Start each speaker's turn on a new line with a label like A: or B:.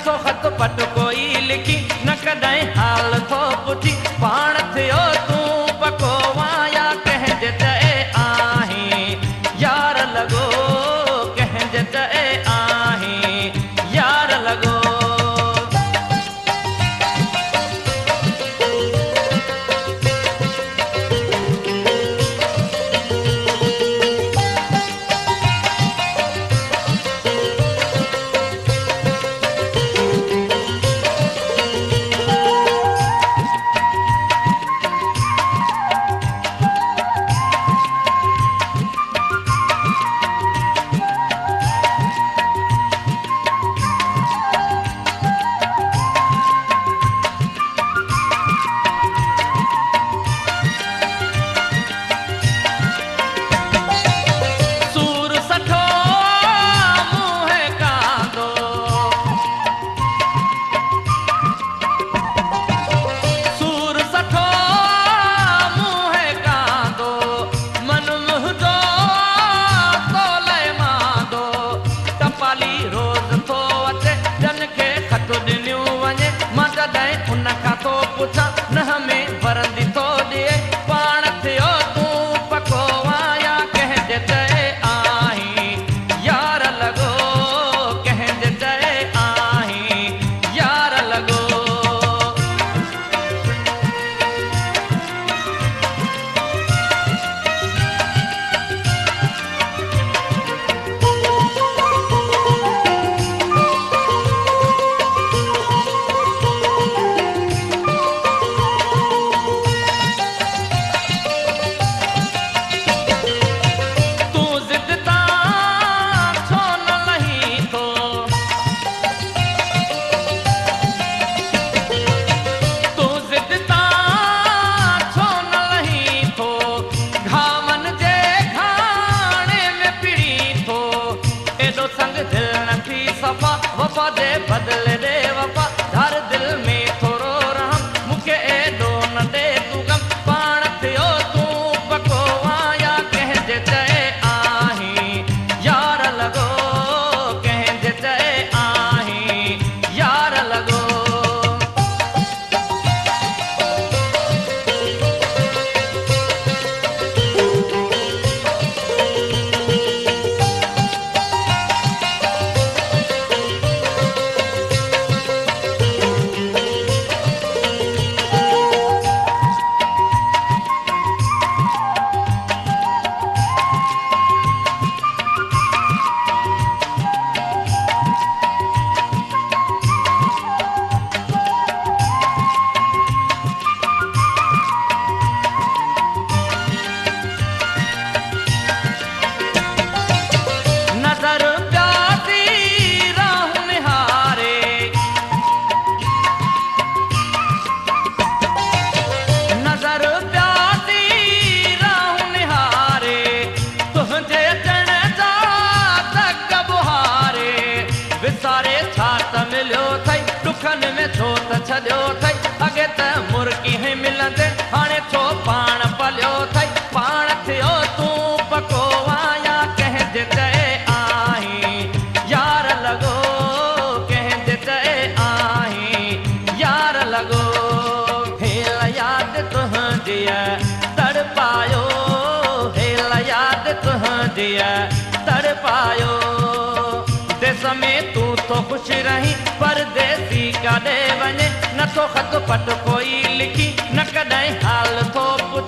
A: नथो ख़त पट कोई लिखी न कॾहिं हाल थो पुछी पाण थियो तूं पको वाया कंहिंजे चए आहीं यार लॻो कंहिंजे चए आहीं यार लॻो वफ़ा दे बदले दे वफ़ा हर दिल में थोरो रहम मूंखे एॾो न दे तूं गम पाण थियो तूं पको आया कंहिंजे चए आहीं यार लॻो कंहिंजे चए आहीं यार लॻो दुखन में छो त छॾियो अथई अॻे त मुर्गी ही मिलंदे हाणे छो पाण पलियो अथई पाण थियो तूं पको आया कंहिंजे चए आहीं यार लॻो कंहिंजे चए आहीं यार लॻो हेल यादि तुंहिंजी तड़पायो हेल यादि तुंहिंजी तड़पायो देस में तूं तो ख़ुशि रही परदेसी काॾे वञे नथो ख़त पट कोई लिखी न कॾहिं हाल थो पुछे